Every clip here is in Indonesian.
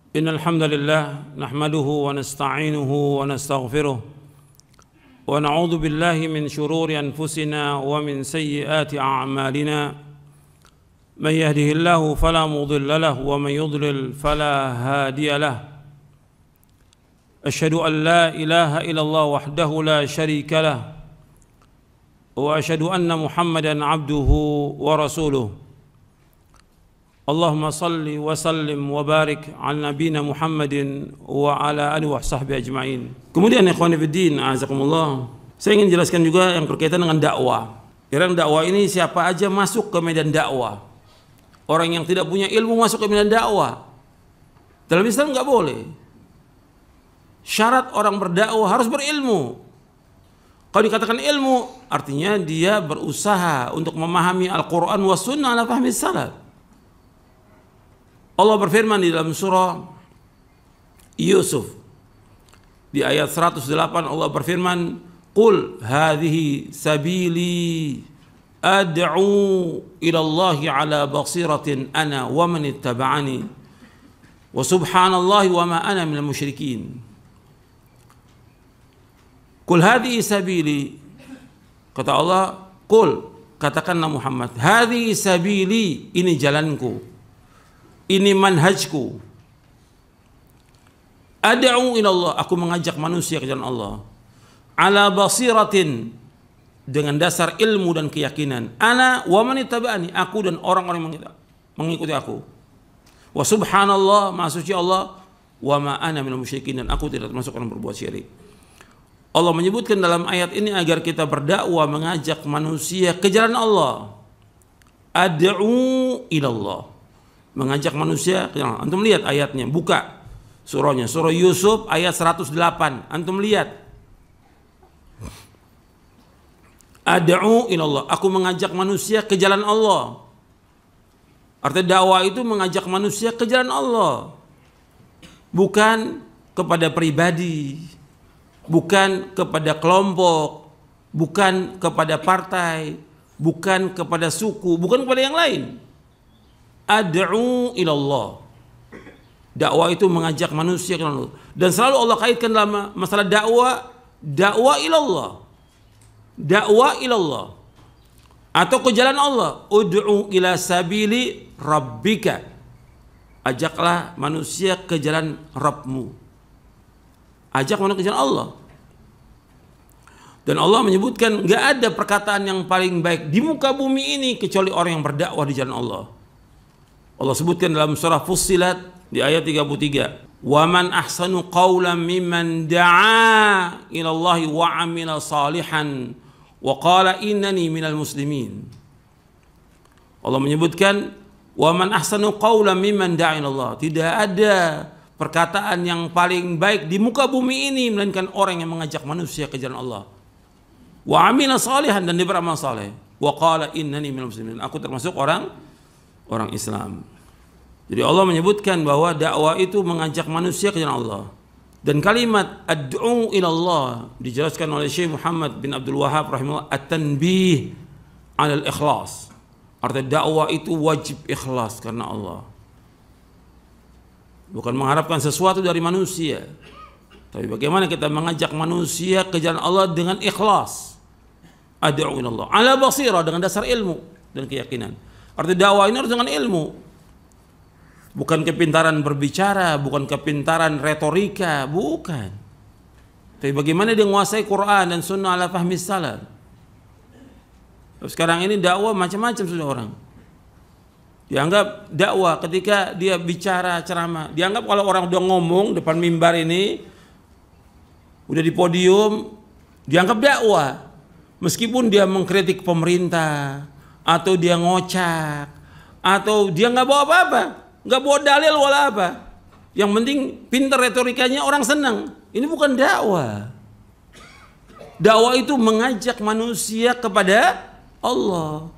إن الحمد لله نحمده ونستعينه ونستغفره ونعوذ بالله من شرور أنفسنا ومن سيئات أعمالنا من يهده الله فلا مضل له ومن يضلل فلا هادي له أشهد أن لا إله إلا الله وحده لا شريك له وأشهد أن محمدا عبده ورسوله اللهم صل وسلم وبارك على نبينا محمد وعلى آله وصحbihi ajma'in. Kemudian ikhwan fillah, azakumullah, saya ingin jelaskan juga yang berkaitan dengan dakwah. Karena dakwah ini siapa aja masuk ke medan dakwah. Orang yang tidak punya ilmu masuk ke medan dakwah. Dalam Islam nggak boleh. Syarat orang berdakwah harus berilmu. Kalau dikatakan ilmu, artinya dia berusaha untuk memahami Al-Quran wa sunnah ala fahmi salaf. Allah berfirman di dalam surah Yusuf di ayat 108, Allah berfirman, "Qul hadhihi sabili ad'u ila Allahi ala basiratin ana wa man ittaba'ani wa subhanallahi wa ma ana minal musyrikin." Qul hadhihi sabili, kata Allah, qul, katakanlah Muhammad, hadhihi sabili, ini jalanku, ini manhajku. Ad'u ila Allah, aku mengajak manusia ke jalan Allah. Ala basiratin, dengan dasar ilmu dan keyakinan. Ana wa man ittaba'ani, aku dan orang-orang yang mengikuti aku. Wa subhanallah, maha suci Allah, wa ma ana minal musyrikin, dan aku tidak termasuk orang berbuat syirik. Allah menyebutkan dalam ayat ini agar kita berdakwah mengajak manusia ke jalan Allah. Ad'u ila Allah, mengajak manusia ke jalan Allah. Antum lihat ayatnya, buka surahnya, surah Yusuf ayat 108. Antum lihat. Ad'u ila Allah, aku mengajak manusia ke jalan Allah. Artinya dakwah itu mengajak manusia ke jalan Allah. Bukan kepada pribadi, bukan kepada kelompok, bukan kepada partai, bukan kepada suku, bukan kepada yang lain. Ad'u ilallah. Dakwah itu mengajak manusia ke Allah. Dan selalu Allah kaitkan dalam masalah dakwah, dakwah ilallah. Dakwah ilallah. Atau ke jalan Allah. Ud'u ila sabili rabbika. Ajaklah manusia ke jalan Rabbmu. Ajak manusia ke jalan Allah. Dan Allah menyebutkan enggak ada perkataan yang paling baik di muka bumi ini kecuali orang yang berdakwah di jalan Allah. Allah sebutkan dalam surah Fussilat di ayat 33, "Wa man ahsanu qawlan mimman da'a ila Allah wa 'amila salihan wa qala innani minal muslimin." Allah menyebutkan, "Wa man ahsanu qawlan mimman da'a ila Allah." Tidak ada perkataan yang paling baik di muka bumi ini melainkan orang yang mengajak manusia ke jalan Allah. Wa 'amila salihan, dan dia beramal saleh. Wa qala innani minal muslimin, aku termasuk orang Islam. Jadi Allah menyebutkan bahwa dakwah itu mengajak manusia ke jalan Allah. Dan kalimat ad'u ila Allah dijelaskan oleh Syekh Muhammad bin Abdul Wahhab rahimahullah, at-tanbih 'alal ikhlas. Artinya dakwah itu wajib ikhlas karena Allah. Bukan mengharapkan sesuatu dari manusia, tapi bagaimana kita mengajak manusia ke jalan Allah dengan ikhlas. Ad'u ila Allah ala basirah, dengan dasar ilmu dan keyakinan. Artinya dakwah ini harus dengan ilmu, bukan kepintaran berbicara, bukan kepintaran retorika, bukan. Tapi bagaimana dia menguasai Quran dan Sunnah ala fahmi salaf. Sekarang ini dakwah macam-macam sudah orang. Dianggap dakwah ketika dia bicara ceramah. Dianggap kalau orang udah ngomong depan mimbar ini, udah di podium, dianggap dakwah. Meskipun dia mengkritik pemerintah, atau dia ngocak, atau dia nggak bawa apa-apa, nggak bawa dalil wala apa. Yang penting pintar retorikanya, orang senang. Ini bukan dakwah. Dakwah itu mengajak manusia kepada Allah.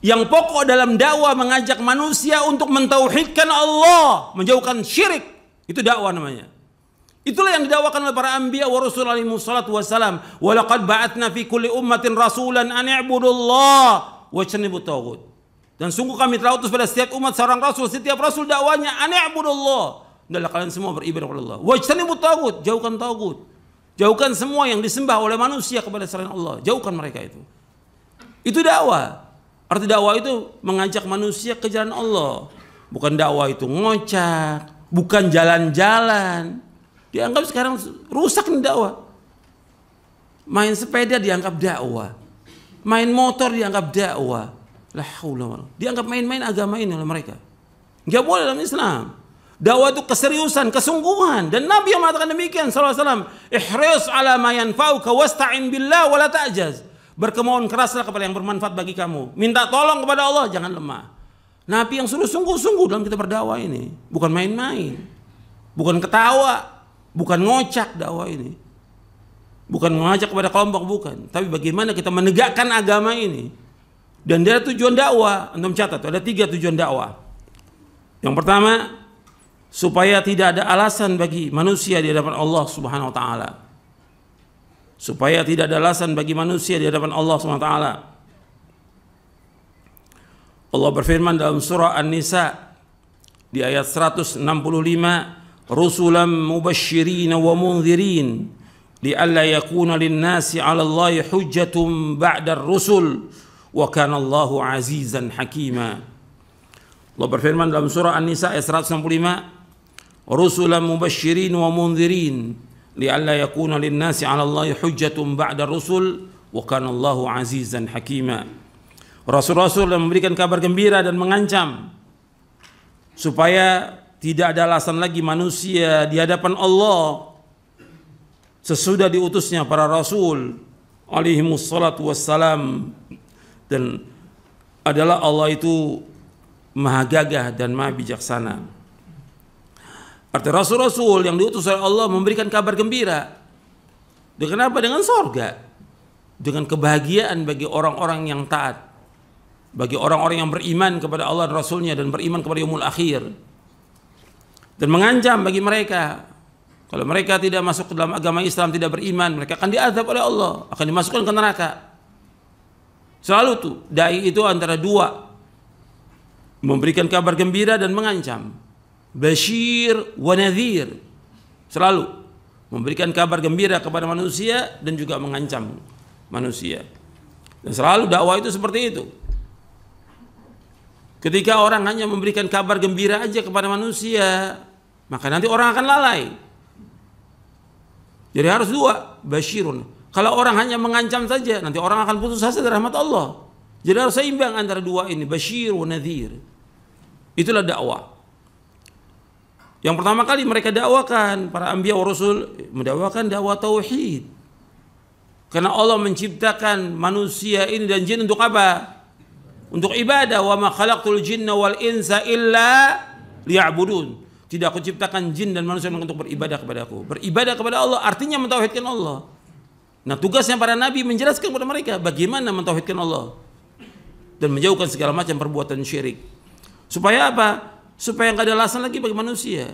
Yang pokok dalam dakwah mengajak manusia untuk mentauhidkan Allah, menjauhkan syirik. Itu dakwah namanya. Itulah yang didakwakan oleh para anbiya wa rasul alaihi wassalatu wassalam. Wa laqad ba'atna fi kulli ummatin rasulan an i'budullah wajtanibut taghut. Dan sungguh kami telah utus pada setiap umat seorang rasul. Setiap rasul dakwanya an i'budullah, hendaklah kalian semua beribadah kepada Allah. Wajtanibut tagut, jauhkan tagut. Jauhkan semua yang disembah oleh manusia kepada selain Allah. Jauhkan mereka itu. Itu dakwah. Arti dakwah itu mengajak manusia ke jalan Allah. Bukan dakwah itu ngocak, bukan jalan-jalan. Dianggap sekarang rusak nih dakwah. Main sepeda dianggap dakwah. Main motor dianggap dakwah. La haula wala. Dianggap main-main agama ini oleh mereka. Enggak boleh dalam Islam. Dakwah itu keseriusan, kesungguhan. Dan Nabi yang mengatakan demikian sallallahu alaihi wasallam, ihris ala ma yanfa'uka wasta'in billah wa la ta'jaz. Berkemauan keraslah kepada yang bermanfaat bagi kamu. Minta tolong kepada Allah, jangan lemah. Nabi yang suruh sungguh-sungguh dalam kita berdakwah ini, bukan main-main. Bukan ketawa, bukan ngocak dakwah ini. Bukan mengajak kepada kelompok, bukan. Tapi bagaimana kita menegakkan agama ini. Dan dia tujuan dakwah. Antum catat, ada 3 tujuan dakwah. Yang pertama, supaya tidak ada alasan bagi manusia di hadapan Allah Subhanahu wa taala. Supaya tidak ada alasan bagi manusia di hadapan Allah Subhanahu wa taala. Allah berfirman dalam surah An-Nisa di ayat 165, "Rusulan mubasysyirin wa mundzirin li'alla yakuna lin-nasi 'ala Allahi hujjatun ba'da ar-rusul wa kana Allahu 'azizan hakima." Allah berfirman dalam surah An-Nisa ayat 165, "Rusulan mubasysyirin wa mundzirin li'alla yakuna lin-nasi 'ala Allahi hujjatun ba'da ar-rusul wa kana Allahu 'azizan hakima." Rasul-rasul yang memberikan kabar gembira dan mengancam supaya tidak ada alasan lagi manusia di hadapan Allah sesudah diutusnya para rasul alaihimus salatu wassalam. Dan adalah Allah itu maha gagah dan maha bijaksana. Arti rasul-rasul yang diutus oleh Allah memberikan kabar gembira. Dengan apa? Dengan sorga. Dengan kebahagiaan bagi orang-orang yang taat. Bagi orang-orang yang beriman kepada Allah dan Rasulnya dan beriman kepada yaumul akhir. Dan mengancam bagi mereka, kalau mereka tidak masuk ke dalam agama Islam, tidak beriman, mereka akan diazab oleh Allah, akan dimasukkan ke neraka. Selalu tuh dai itu antara dua, memberikan kabar gembira dan mengancam. Basyir wa nadhir. Selalu memberikan kabar gembira kepada manusia dan juga mengancam manusia. Dan selalu dakwah itu seperti itu. Ketika orang hanya memberikan kabar gembira aja kepada manusia, maka nanti orang akan lalai. Jadi harus dua, basyirun. Kalau orang hanya mengancam saja, nanti orang akan putus asa dari rahmat Allah. Jadi harus seimbang antara dua ini, basyir wa nadhir. Itulah dakwah. Yang pertama kali mereka dakwakan, para anbiya wa rasul mendakwakan dakwah tauhid. Karena Allah menciptakan manusia ini dan jin untuk apa? Untuk ibadah. Wa ma khalaqtul jinna wal insa illa liya'budun. Tidak aku ciptakan jin dan manusia untuk beribadah kepadaku. Beribadah kepada Allah artinya mentauhidkan Allah. Nah, tugasnya para nabi menjelaskan kepada mereka bagaimana mentauhidkan Allah dan menjauhkan segala macam perbuatan syirik. Supaya apa? Supaya enggak ada alasan lagi bagi manusia.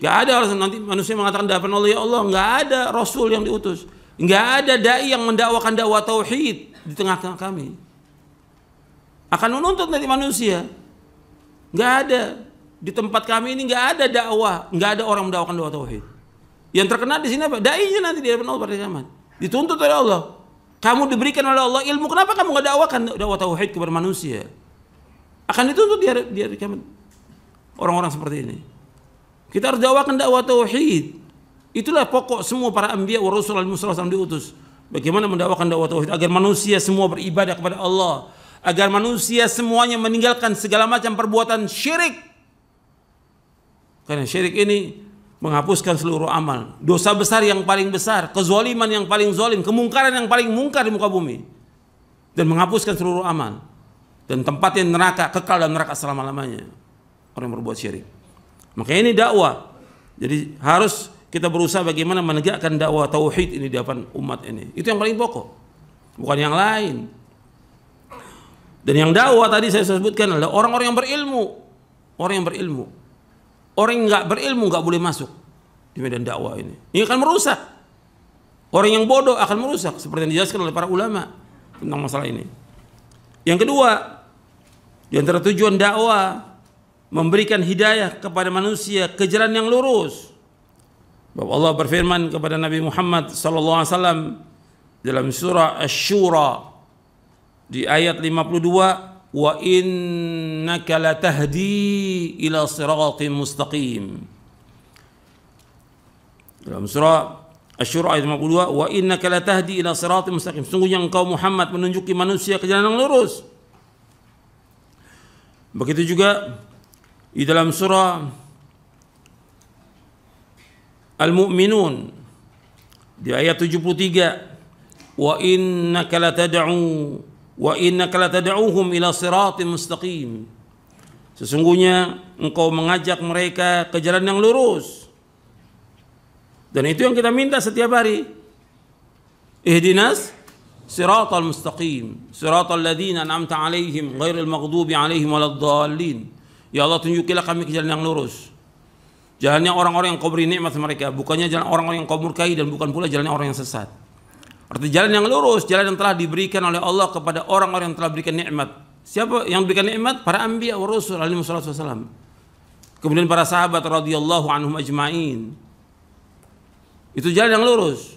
Enggak ada alasan nanti manusia mengatakan di hadapan Allah, ya Allah, enggak ada rasul yang diutus. Enggak ada dai yang mendakwakan dakwah tauhid di tengah-tengah kami. Akan menuntut nanti manusia. Enggak ada. Di tempat kami ini enggak ada dakwah, enggak ada orang mendakwakan dakwah tauhid. Yang terkena di sini apa? Dai-nya nanti di hadapan Allah pada kiamat. Dituntut oleh Allah. Kamu diberikan oleh Allah ilmu, kenapa kamu enggak dakwakan dakwah tauhid kepada manusia? Akan dituntut di hari kiamat. Orang-orang seperti ini. Kita harus dakwakan dakwah tauhid. Itulah pokok semua para anbiya wa rasul al-musallam diutus. Bagaimana mendakwakan dakwah tauhid agar manusia semua beribadah kepada Allah, agar manusia semuanya meninggalkan segala macam perbuatan syirik. Karena syirik ini menghapuskan seluruh amal. Dosa besar yang paling besar, kezaliman yang paling zalim, kemungkaran yang paling mungkar di muka bumi. Dan menghapuskan seluruh amal. Dan tempatnya neraka, kekal dalam neraka selama-lamanya. Orang yang berbuat syirik. Makanya ini dakwah. Jadi harus kita berusaha bagaimana menegakkan dakwah tauhid ini di depan umat ini. Itu yang paling pokok. Bukan yang lain. Dan yang dakwah tadi saya sebutkan adalah orang-orang yang berilmu. Orang yang berilmu. Orang yang enggak berilmu enggak boleh masuk di medan dakwah ini. Ini akan merusak. Orang yang bodoh akan merusak seperti yang dijelaskan oleh para ulama tentang masalah ini. Yang kedua, di antara tujuan dakwah memberikan hidayah kepada manusia ke jalan yang lurus. Bahwa Allah berfirman kepada Nabi Muhammad sallallahu alaihi wasallam dalam surah Asy-Syura di ayat 52, wa innaka latahdi ila siratim mustaqim. Dalam surah Asy-Syura ayat 52, wa innaka latahdi ila siratim mustaqim. Sungguhnya engkau Muhammad menunjuki manusia ke jalan yang lurus. Begitu juga di dalam surah Al-Mu'minun di ayat 73, wa innaka latad'uhum ila siratim mustaqim. Sesungguhnya engkau mengajak mereka ke jalan yang lurus. Dan itu yang kita minta setiap hari. Ihdinas siratal mustaqim, siratal ladzina an'amta 'alaihim ghairil maghdubi 'alaihim waladdallin. Ya Allah, tunjukilah kami ke jalan yang lurus. Jalannya orang-orang yang kau beri nikmat mereka, bukannya jalan orang-orang yang kau murkai, dan bukan pula jalannya orang yang sesat. Arti jalan yang lurus, jalan yang telah diberikan oleh Allah kepada orang-orang yang telah berikan nikmat. Siapa yang berikan nikmat? Para anbiya wa rasul alaihi wasallam. Kemudian para sahabat radhiyallahu anhum ajma'in. Itu jalan yang lurus.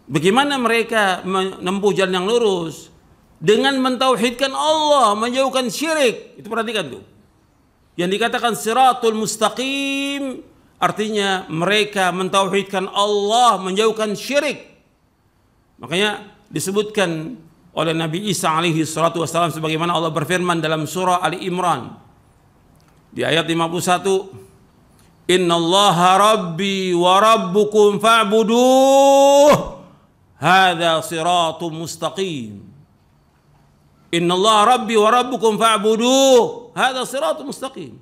Bagaimana mereka menempuh jalan yang lurus? Dengan mentauhidkan Allah, menjauhkan syirik. Itu perhatikan tuh. Yang dikatakan siratul mustaqim artinya mereka mentauhidkan Allah, menjauhkan syirik. Makanya disebutkan oleh Nabi Isa alaihi salatu wassalam sebagaimana Allah berfirman dalam surah Ali Imran di ayat 51, innallaha rabbi wa rabbukum fa'buduh hadza siratum mustaqim. Innallaha rabbi wa rabbukum fa'buduh hadza siratum mustaqim.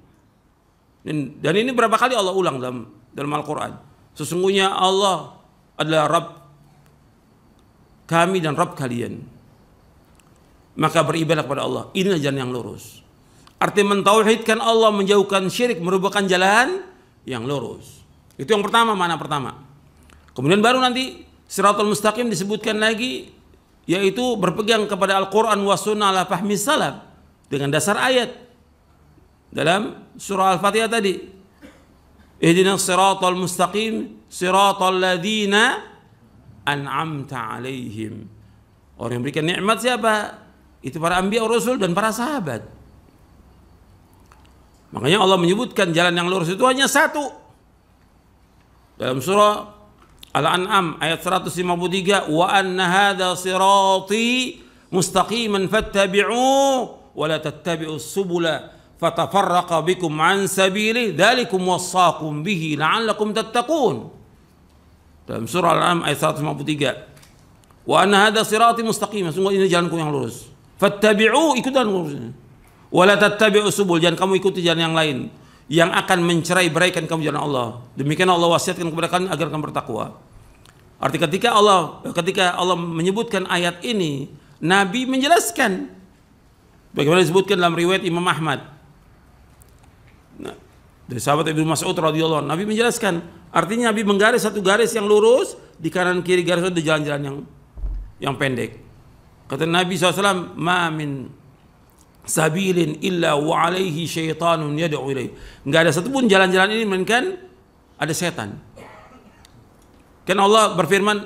Dan ini berapa kali Allah ulang dalam Al-Qur'an. Sesungguhnya Allah adalah Rabb kami dan Rabb kalian. Maka beribadah kepada Allah. Inilah jalan yang lurus. Arti mentauhidkan Allah, menjauhkan syirik merupakan jalan yang lurus. Itu yang pertama, mana pertama. Kemudian baru nanti siratul mustaqim disebutkan lagi, yaitu berpegang kepada Al-Quran wa sunnah ala fahmi salaf dengan dasar ayat dalam surah Al-Fatihah tadi. Ihdinas siratal mustaqim siratal ladzina an'amta alaihim. Orang yang berikan nikmat siapa? Itu para anbiya rasul dan para sahabat. Makanya Allah menyebutkan jalan yang lurus itu hanya satu. Dalam surah Al-An'am ayat 153, wa anna hadza sirati mustaqiman fattabi'uhu wa la tattabi'us subula fatafarraqa bikum an sabili dzalikum wassaqum bihi la'allakum tattaqun. Dalam surah Al-An'am ayat 153, wa anna hadza sirati mustaqiman, sungguh ini jalanku yang lurus. Fattabi'uhu, ikutan lurusnya. Wa la tattabi'us subul, jangan kamu ikuti jalan yang lain yang akan mencerai-beraikan kamu jalan Allah. Demikian Allah wasiatkan kepada kalian agar kamu bertakwa. Arti ketika Allah menyebutkan ayat ini, Nabi menjelaskan bagaimana disebutkan dalam riwayat Imam Ahmad. Nah, dari sahabat Ibnu Mas'ud radhiyallahu anhu, Nabi menjelaskan, artinya Nabi menggaris satu garis yang lurus, di kanan kiri garis itu jalan-jalan yang pendek. Kata Nabi SAW, ma min sabilin illa wa alaihi syaitanun yad'u ilaihi. Enggak ada satupun jalan-jalan ini melainkan ada setan. Kan Allah berfirman,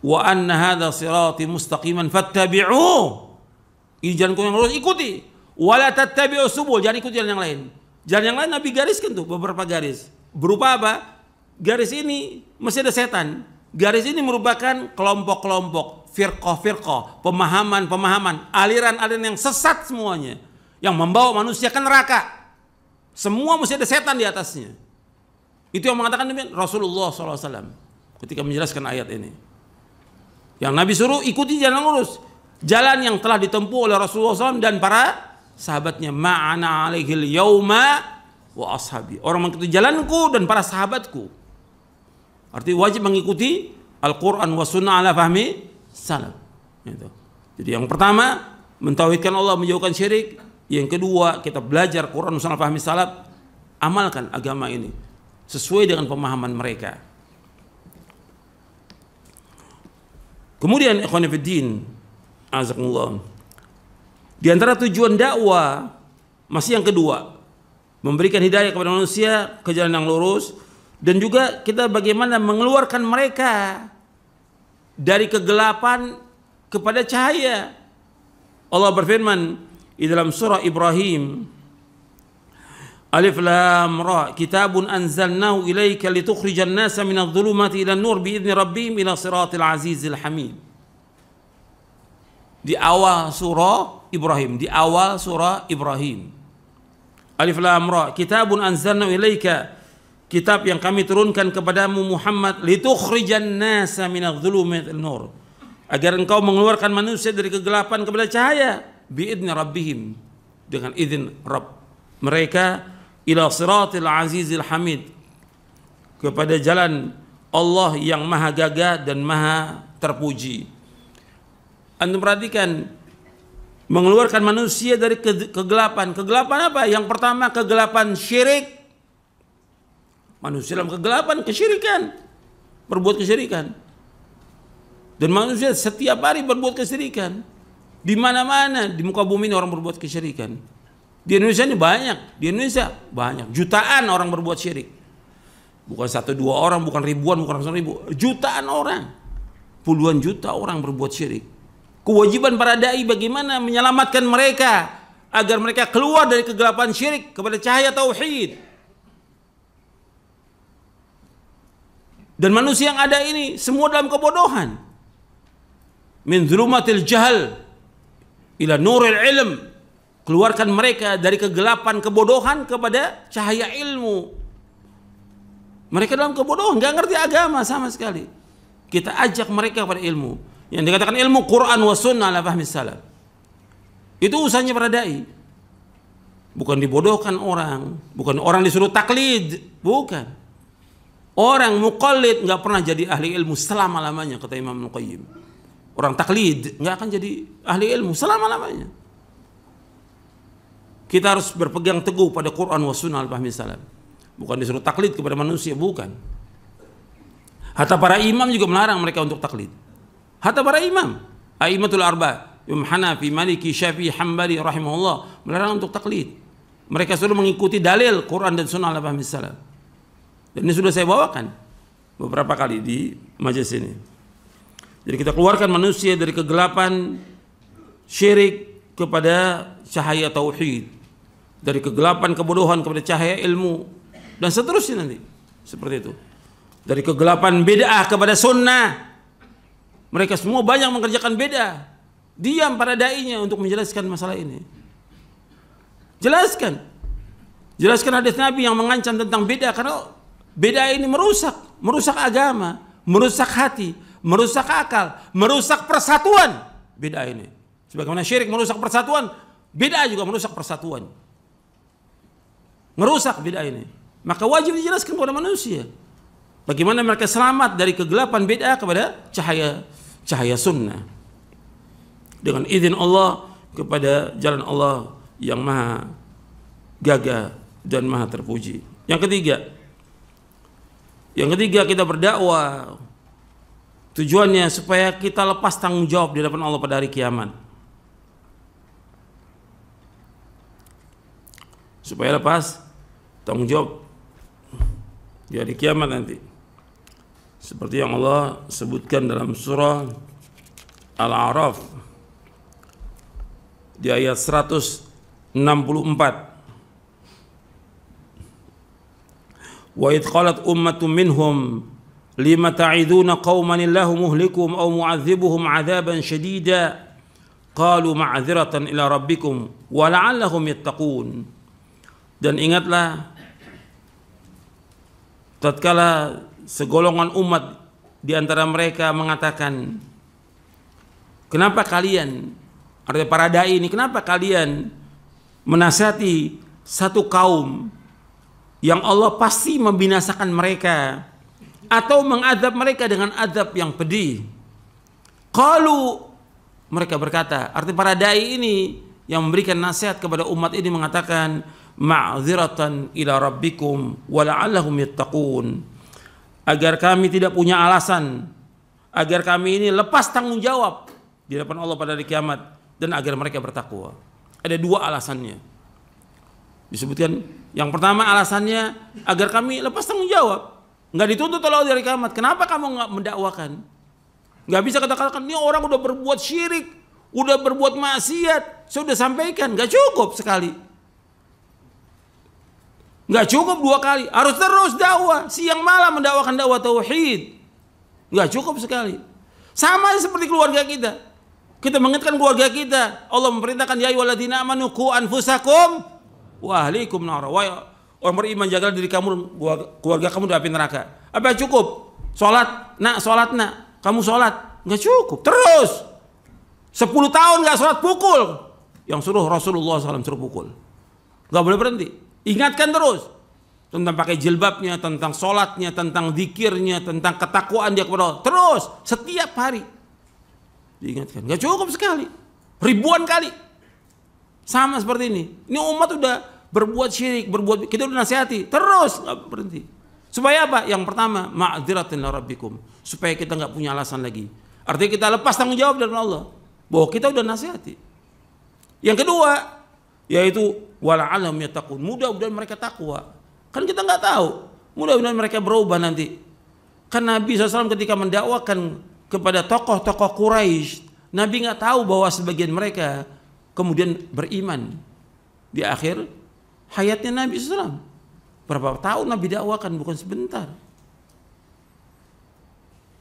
wa anna hadza sirati mustaqiman fattabi'uh. Ini jalanku yang lurus, ikuti. Wa la tattabi'us subul, jangan ikuti jalan yang lain. Jalan yang lain Nabi gariskan tuh beberapa garis. Berupa apa? Garis ini masih ada setan. Garis ini merupakan kelompok-kelompok, firqah-firqah, pemahaman-pemahaman, aliran-aliran yang sesat semuanya, yang membawa manusia ke neraka. Semua mesti ada setan di atasnya. Itu yang mengatakan demikian Rasulullah SAW ketika menjelaskan ayat ini. Yang Nabi suruh ikuti jalan lurus, jalan yang telah ditempuh oleh Rasulullah SAW dan para sahabatnya. Ma'ana alaihil yauma wa ashabi, orang mengikuti jalanku dan para sahabatku. Arti wajib mengikuti Al-Quran wa sunnah ala fahmi salaf. Jadi yang pertama mentauhidkan Allah, menjauhkan syirik. Yang kedua kita belajar Quran wa sunnah fahmi salaf, amalkan agama ini sesuai dengan pemahaman mereka. Kemudian ikhwan fillah, azakumullah, di antara tujuan dakwah Masih yang kedua, memberikan hidayah kepada manusia ke jalan yang lurus, dan juga kita bagaimana mengeluarkan mereka dari kegelapan kepada cahaya. Allah berfirman di dalam surah Ibrahim, Alif Lam Ra, kitabun anzalnahu ilaika litukhrijan nasa minadh dhulumati ilan nur biidzni rabbihim ila siratil azizil hamid. Di awal surah Ibrahim, di awal surah Ibrahim. Alif Lam Ra, kitabun anzalnahu ilaika, kitab yang kami turunkan kepadamu Muhammad, litukhrijan nasa minadh dhulumati ilan nur, agar engkau mengeluarkan manusia dari kegelapan kepada cahaya, biidzni rabbihim, dengan izin Rabb mereka, ila siratil azizil hamid, kepada jalan Allah yang maha gagah dan maha terpuji. Antum perhatikan, mengeluarkan manusia dari kegelapan. Kegelapan apa? Yang pertama kegelapan syirik. Manusia dalam kegelapan kesyirikan, berbuat kesyirikan. Dan manusia setiap hari berbuat kesyirikan. Di mana-mana di muka bumi ini orang berbuat kesyirikan. Di Indonesia ini banyak, di Indonesia banyak, jutaan orang berbuat syirik. Bukan 1-2 orang, bukan ribuan, bukan ratusan ribu, jutaan orang, puluhan juta orang berbuat syirik. Kewajiban para dai bagaimana menyelamatkan mereka agar mereka keluar dari kegelapan syirik kepada cahaya tauhid. Dan manusia yang ada ini semua dalam kebodohan. Min dhulumatil jahl ila nuril ilm. Keluarkan mereka dari kegelapan kebodohan kepada cahaya ilmu. Mereka dalam kebodohan, nggak ngerti agama sama sekali. Kita ajak mereka pada ilmu. Yang dikatakan ilmu Quran wa sunnah ala fahmi salaf. Itu usahanya para dai. Bukan dibodohkan orang, bukan orang disuruh taklid, bukan. Orang muqallid nggak pernah jadi ahli ilmu selama-lamanya, kata Imam Al-Qayyim. Orang taklid nggak akan jadi ahli ilmu selama-lamanya. Kita harus berpegang teguh pada Quran wa sunnah al-fahmi salaf. Bukan disuruh taklid kepada manusia, bukan. Hatta para imam juga melarang mereka untuk taklid. Hatta para imam, A'immatul Arba, Imam Hanafi, Maliki, Syafi'i, Hambali rahimahullah melarang untuk taklid. Mereka sudah mengikuti dalil Quran dan sunnah al-fahmi salaf. Dan ini sudah saya bawakan beberapa kali di majelis ini. Jadi kita keluarkan manusia dari kegelapan syirik kepada cahaya tauhid, dari kegelapan kebodohan kepada cahaya ilmu, dan seterusnya nanti seperti itu. Dari kegelapan bid'ah kepada sunnah. Mereka semua banyak mengerjakan bid'ah. Diam para dai-nya untuk menjelaskan masalah ini. Jelaskan hadis Nabi yang mengancam tentang bid'ah, karena bid'ah ini merusak agama, merusak hati, merusak akal, merusak persatuan. Bid'ah ini, sebagaimana syirik merusak persatuan, bid'ah juga merusak persatuan. Merusak bid'ah ini. Maka wajib dijelaskan kepada manusia bagaimana mereka selamat dari kegelapan bid'ah kepada cahaya sunnah, dengan izin Allah kepada jalan Allah yang maha gagah dan maha terpuji. Yang ketiga kita berdakwah tujuannya supaya kita lepas tanggung jawab di hadapan Allah pada hari kiamat. Supaya lepas tanggung jawab di hari kiamat nanti. Seperti yang Allah sebutkan dalam surah Al-A'raf di ayat 164. Wa idh qalat ummatun minhum lima ta'iduna qauman illahu muhlikuhum aw mu'adzibuhum 'adzaban syadida qalu ma'dziratan ila rabbikum wa la'allahum yattaqun. Dan ingatlah tatkala segolongan umat di antara mereka mengatakan, kenapa kalian, artinya para dai ini, kenapa kalian menasihati satu kaum yang Allah pasti membinasakan mereka atau mengadab mereka dengan adab yang pedih? Qalu, mereka berkata, artinya para dai ini yang memberikan nasihat kepada umat ini mengatakan, ma'dziratan ila rabbikum wa la'allahum yattaqun, agar kami tidak punya alasan, agar kami ini lepas tanggung jawab di hadapan Allah pada hari kiamat, dan agar mereka bertakwa. Ada dua alasannya. Disebutkan yang pertama alasannya agar kami lepas tanggung jawab. Nggak dituntut oleh Allah dari kiamat. Kenapa kamu nggak mendakwakan? Nggak bisa katakan ini orang udah berbuat syirik, udah berbuat maksiat, saya udah sampaikan. Nggak cukup sekali. Nggak cukup 2 kali. Harus terus dakwah. Siang malam mendakwakan dakwah tauhid. Nggak cukup sekali. Sama seperti keluarga kita. Kita mengingatkan keluarga kita. Allah memerintahkan ya ayyuhalladzina amanu qu anfusakum wa ahlikum nar. Orang beriman, jaga diri kamu, keluarga kamu dari api neraka. Apa cukup? Sholat nak. Kamu sholat. Nggak cukup. Terus. 10 tahun nggak sholat, pukul. Yang suruh Rasulullah SAW suruh pukul. Nggak boleh berhenti. Ingatkan terus. Tentang pakai jilbabnya, tentang sholatnya, tentang zikirnya, tentang ketakwaan dia kepada Allah. Terus. Setiap hari. Diingatkan. Nggak cukup sekali. Ribuan kali. Sama seperti ini. Ini umat udah berbuat syirik, kita udah nasihati, terus nggak berhenti. Supaya apa? Yang pertama, ma'dziratan rabbikum, supaya kita nggak punya alasan lagi. Artinya kita lepas tanggung jawab dari Allah bahwa kita udah nasihati. Yang kedua, yaitu wala'allahum yattaqun, mudah-mudahan mereka takwa. Kan kita nggak tahu, mudah-mudahan mereka berubah nanti. Kan Nabi SAW ketika mendakwakan kepada tokoh-tokoh Quraisy, Nabi nggak tahu bahwa sebagian mereka kemudian beriman di akhir hayatnya Nabi SAW. Berapa tahun Nabi dakwakan, bukan sebentar.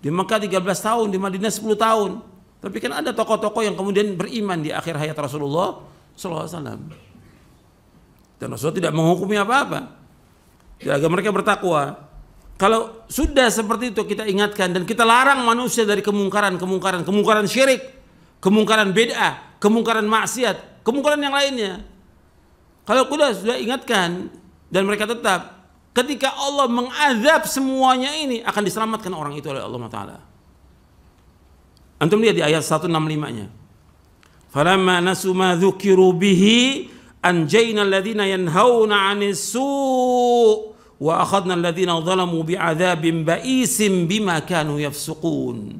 Di Mekah 13 tahun, di Madinah 10 tahun. Tapi kan ada tokoh-tokoh yang kemudian beriman di akhir hayat Rasulullah SAW. Dan Rasulullah tidak menghukumi apa-apa. Agar mereka bertakwa. Kalau sudah seperti itu kita ingatkan dan kita larang manusia dari kemungkaran syirik, kemungkaran bid'ah, kemungkaran maksiat, kemungkaran yang lainnya. Kalau sudah ingatkan dan mereka tetap, ketika Allah mengazab semuanya ini akan diselamatkan orang itu oleh Allah Ta'ala. Antum lihat di ayat 165-nya. Falamma nasu ma dzukiru bihi anjayna alladhina yanhauna 'anis su' wa akhadna alladhina zalamu bi'adzabin ba'isim bima kanu yafsuqun.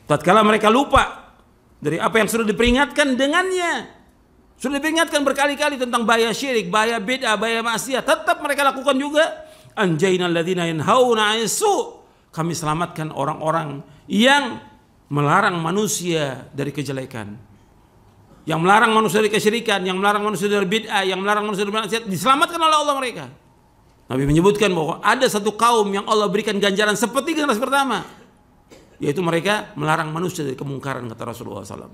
Tatkala mereka lupa dari apa yang sudah diperingatkan dengannya, sudah diperingatkan berkali-kali tentang bahaya syirik, bahaya bid'ah, bahaya maksiat, tetap mereka lakukan juga. Anjaynal ladzina yanhauna 'anis su'. Kami selamatkan orang-orang yang melarang manusia dari kejelekan. Yang melarang manusia dari kesyirikan, yang melarang manusia dari bid'ah, yang melarang manusia dari maksiat, diselamatkan oleh Allah mereka. Nabi menyebutkan bahwa ada satu kaum yang Allah berikan ganjaran seperti generasi pertama, yaitu mereka melarang manusia dari kemungkaran, kata Rasulullah SAW.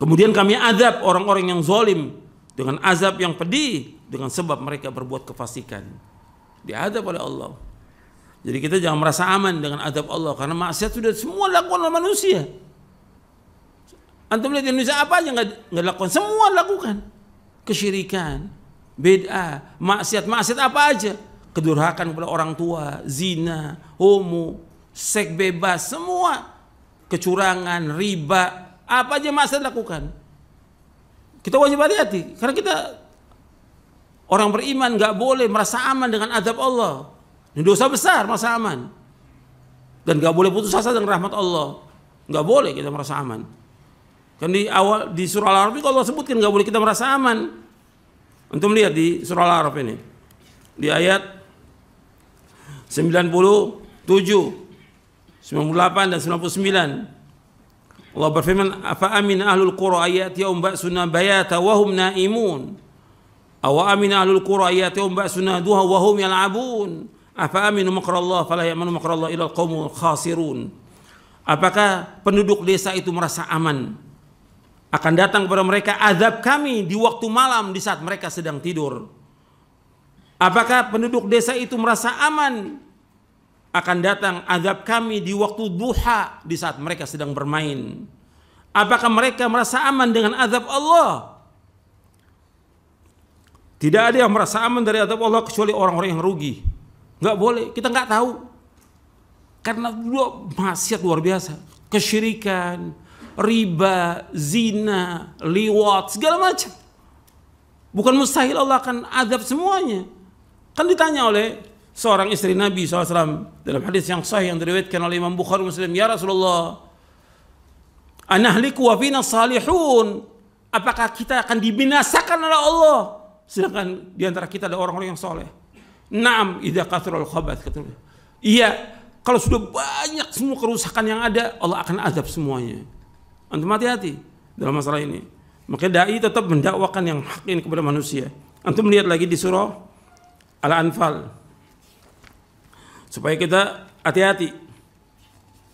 Kemudian kami azab orang-orang yang zalim dengan azab yang pedih dengan sebab mereka berbuat kefasikan. Diazab oleh Allah. Jadi kita jangan merasa aman dengan azab Allah karena maksiat sudah semua dilakukan oleh manusia. Antum lihat di Indonesia apa aja nggak dilakukan, semua dilakukan. Kesyirikan, bid'ah, maksiat apa aja? Kedurhakan kepada orang tua, zina, homo, seks bebas, semua. Kecurangan, riba, apa aja maksiat lakukan. Kita wajib hati-hati karena kita orang beriman nggak boleh merasa aman dengan azab Allah. Ini dosa besar merasa aman. Dan nggak boleh putus asa dengan rahmat Allah. Nggak boleh kita merasa aman. Kan di awal di surah Al-A'raf ini Allah sebutkan nggak boleh kita merasa aman. Antum lihat di surah Al-A'raf ini di ayat 97, 98 dan 99. Allah berfirman, "Afa amin ahlul qura ayatihum ba'suna bayata wa hum naimun. Aw amin ahlul qura ayatihum ba'suna duha wa hum yal'abun. Afa aminu makrallah fala ya'manu makrallah illa al-qaumul khasirun." Apakah penduduk desa itu merasa aman? Akan datang kepada mereka azab kami di waktu malam di saat mereka sedang tidur. Apakah penduduk desa itu merasa aman? Akan datang azab kami di waktu duha di saat mereka sedang bermain. Apakah mereka merasa aman dengan azab Allah? Tidak ada yang merasa aman dari azab Allah kecuali orang-orang yang rugi. Nggak boleh, kita nggak tahu. Karena maksiat luar biasa, kesyirikan, riba, zina, liwat, segala macam. Bukan mustahil Allah akan azab semuanya. Kan ditanya oleh seorang istri Nabi SAW dalam hadis yang sahih yang diriwayatkan oleh Imam Bukhari Muslim, "Ya Rasulullah, anahliku wa fina salihun." Apakah kita akan dibinasakan oleh Allah? Sedangkan di antara kita ada orang-orang yang soleh. Naam, idza kathrul khabath, kata beliau. Iya, kalau sudah banyak semua kerusakan yang ada, Allah akan azab semuanya. Antum hati-hati dalam masalah ini. Maka dai tetap mendakwakan yang hak ini kepada manusia. Antum lihat lagi di surah Al-Anfal. Supaya kita hati-hati.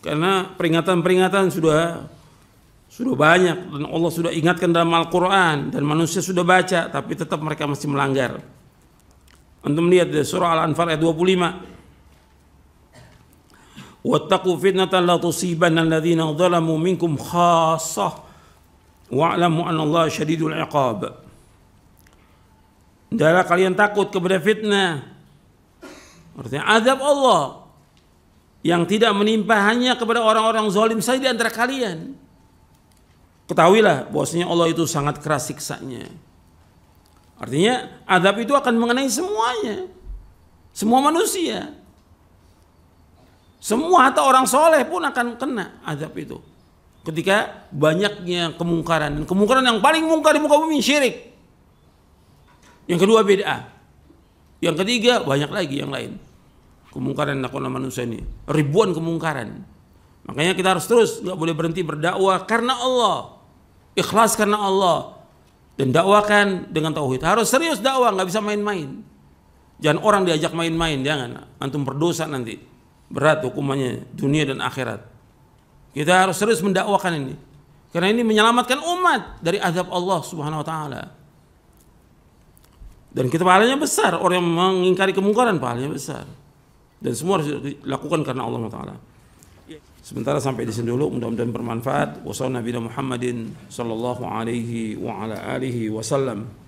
Karena peringatan-peringatan sudah banyak dan Allah sudah ingatkan dalam Al-Quran dan manusia sudah baca, tapi tetap mereka masih melanggar. Antum lihat di surah Al-Anfal ayat 25. Wattaqu fitnatan la tusibanna alladziina zalamu minkum khassah wa'lamu anna Allah syadidul iqab. Hendaklah kalian takut kepada fitnah. Artinya azab Allah yang tidak menimpa hanya kepada orang-orang zalim saja di antara kalian. Ketahuilah bahwasanya Allah itu sangat keras siksanya. Artinya azab itu akan mengenai semuanya. Semua manusia. Semua, hatta orang soleh pun akan kena azab itu. Ketika banyaknya kemungkaran. Dan kemungkaran yang paling mungkar di muka bumi syirik. Yang kedua bid'ah. Yang ketiga banyak lagi yang lain. Kemungkaran yang dilakukan manusia ini. Ribuan kemungkaran. Makanya kita harus terus, nggak boleh berhenti berdakwah karena Allah, ikhlas karena Allah, dan dakwakan dengan tauhid. Harus serius dakwah, nggak bisa main-main. Jangan orang diajak main-main, jangan. Antum berdosa nanti, berat hukumannya dunia dan akhirat. Kita harus serius mendakwakan ini, karena ini menyelamatkan umat dari azab Allah Subhanahu Wa Taala. Dan kita pahalanya besar, orang yang mengingkari kemungkaran pahalanya besar. Dan semua harus dilakukan karena Allah Taala. Sementara sampai di sini dulu, mudah-mudahan bermanfaat. Wassalamualaikum warahmatullahi wabarakatuh.